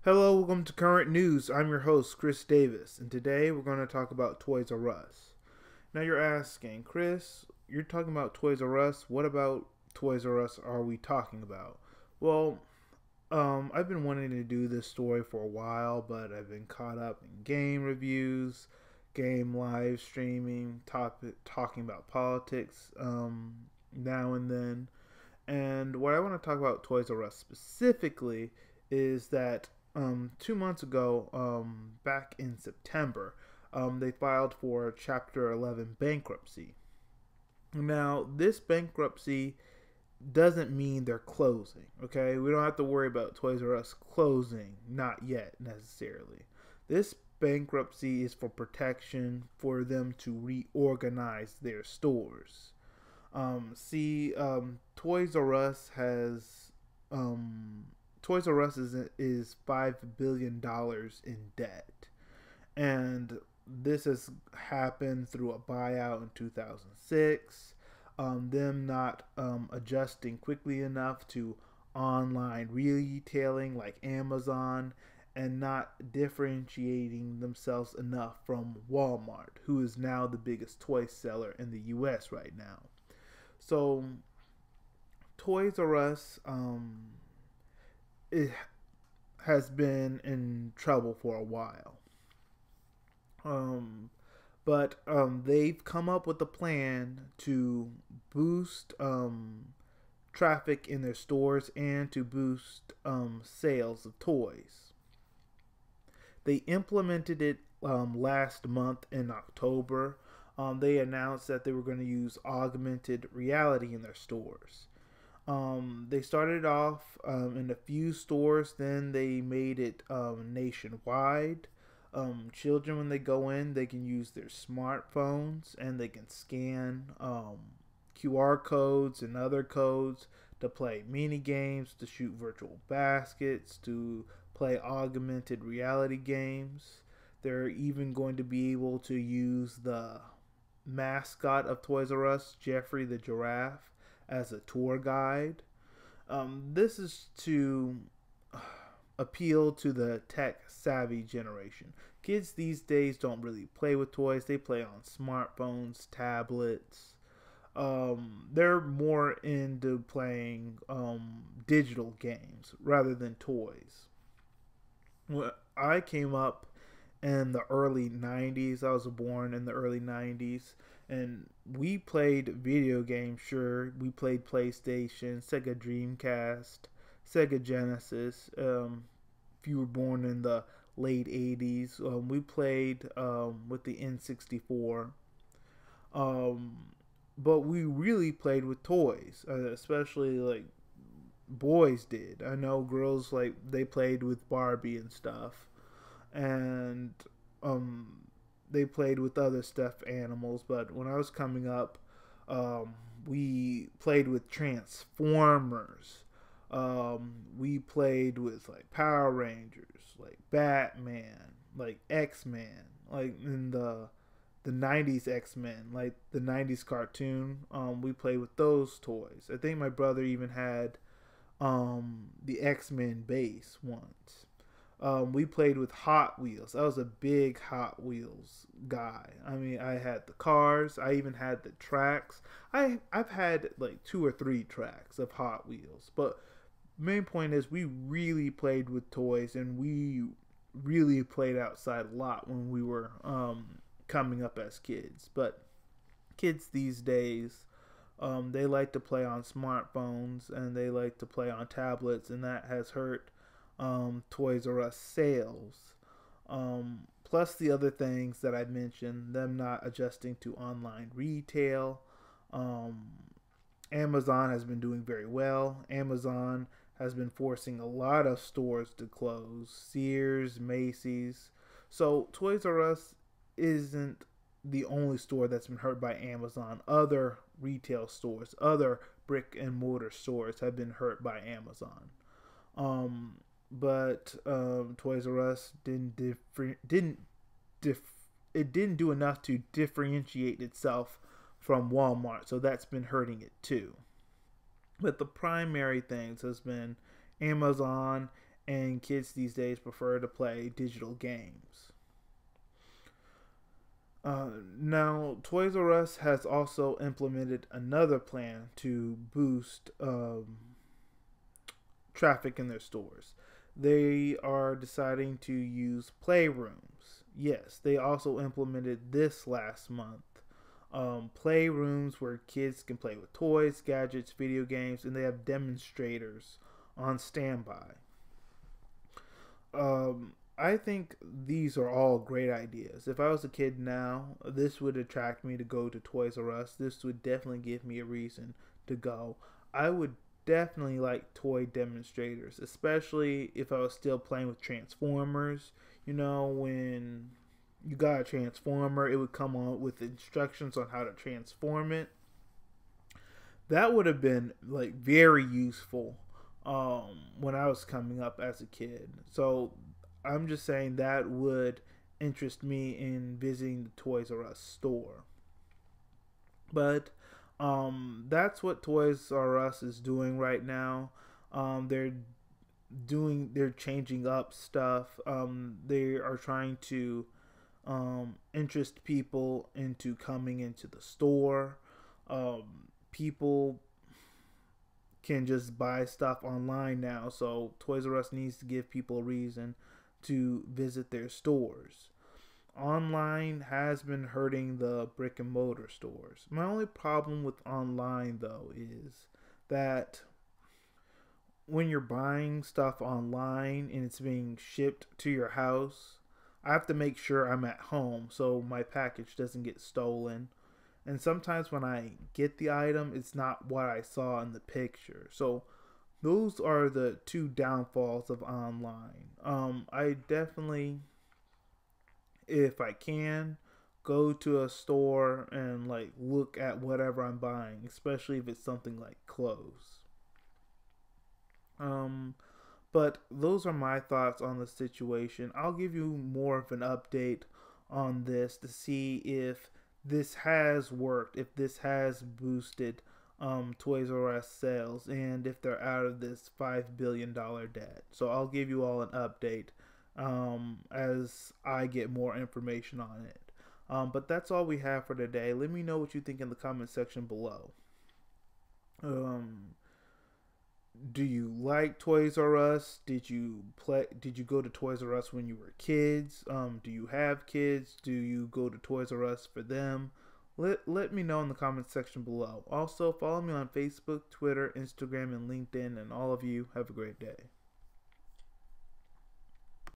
Hello, welcome to Current News. I'm your host, Chris Davis, and today we're going to talk about Toys R Us. Now you're asking, Chris, you're talking about Toys R Us. What about Toys R Us are we talking about? Well, I've been wanting to do this story for a while, but I've been caught up in game reviews, game live streaming, talking about politics now and then. And what I want to talk about Toys R Us specifically is that 2 months ago, back in September, they filed for Chapter 11 bankruptcy. Now, this bankruptcy doesn't mean they're closing, okay? We don't have to worry about Toys R Us closing, not yet necessarily. This bankruptcy is for protection for them to reorganize their stores. Toys R Us has Toys R Us is $5 billion in debt, and this has happened through a buyout in 2006. Them not adjusting quickly enough to online retailing like Amazon, and not differentiating themselves enough from Walmart, who is now the biggest toy seller in the U.S. right now. So, Toys R Us it has been in trouble for a while. But they've come up with a plan to boost traffic in their stores and to boost sales of toys. They implemented it last month in October. They announced that they were going to use augmented reality in their stores. They started off in a few stores, then they made it nationwide. Children, when they go in, they can use their smartphones and they can scan QR codes and other codes to play mini games, to shoot virtual baskets, to play augmented reality games. They're even going to be able to use the mascot of Toys R Us, Jeffrey the giraffe, as a tour guide. This is to appeal to the tech savvy generation. Kids these days don't really play with toys. They play on smartphones, tablets. They're more into playing digital games rather than toys. When I came up in the early 90s, I was born in the early 90s, and we played video games. Sure, we played PlayStation, Sega Dreamcast, Sega Genesis. If you were born in the late 80s, we played with the N64. But we really played with toys, especially like boys did. I know girls, like, they played with Barbie and stuff, and they played with other stuffed animals. But when I was coming up, we played with Transformers. We played with like Power Rangers, like Batman, like X-Men, like in the 90s X-Men, like the 90s cartoon. We played with those toys. I think my brother even had the X-Men base once. We played with Hot Wheels. I was a big Hot Wheels guy. I mean, I had the cars. I even had the tracks. I've had like 2 or 3 tracks of Hot Wheels. But main point is, we really played with toys, and we really played outside a lot when we were coming up as kids. But kids these days, they like to play on smartphones and they like to play on tablets, and that has hurt Toys R Us sales. Plus the other things that I mentioned, them not adjusting to online retail. Amazon has been doing very well. Amazon has been forcing a lot of stores to close. Sears, Macy's. So Toys R Us isn't the only store that's been hurt by Amazon. Other retail stores, other brick and mortar stores have been hurt by Amazon. But Toys R Us didn't do enough to differentiate itself from Walmart, so that's been hurting it too. But the primary things has been Amazon and kids these days prefer to play digital games. Now, Toys R Us has also implemented another plan to boost traffic in their stores. They are deciding to use playrooms. Yes, they also implemented this last month. Playrooms where kids can play with toys, gadgets, video games, and they have demonstrators on standby. I think these are all great ideas. If I was a kid now, this would attract me to go to Toys R Us. This would definitely give me a reason to go. I would definitely like toy demonstrators, especially if I was still playing with Transformers. You know, when you got a Transformer, it would come on with instructions on how to transform it. That would have been like very useful when I was coming up as a kid. So I'm just saying that would interest me in visiting the Toys R Us store. But that's what Toys R Us is doing right now. They're changing up stuff. They are trying to interest people into coming into the store. People can just buy stuff online now, so Toys R Us needs to give people a reason to visit their stores. Online has been hurting the brick and mortar stores. My only problem with online, though, is that when you're buying stuff online and it's being shipped to your house, I have to make sure I'm at home so my package doesn't get stolen. And sometimes when I get the item, it's not what I saw in the picture. So those are the two downfalls of online. I definitely, if I can, go to a store and like look at whatever I'm buying, especially if it's something like clothes. Um, but those are my thoughts on the situation. I'll give you more of an update on this to see if this has worked, if this has boosted Toys R Us sales, and if they're out of this $5 billion debt. So I'll give you all an update as I get more information on it. But that's all we have for today. Let me know what you think in the comment section below. Um, do you like Toys R Us? Did you play? Did you go to Toys R Us when you were kids? Do you have kids? Do you go to Toys R Us for them? Let me know in the comment section below. Also, follow me on Facebook, Twitter, Instagram, and LinkedIn. And all of you have a great day.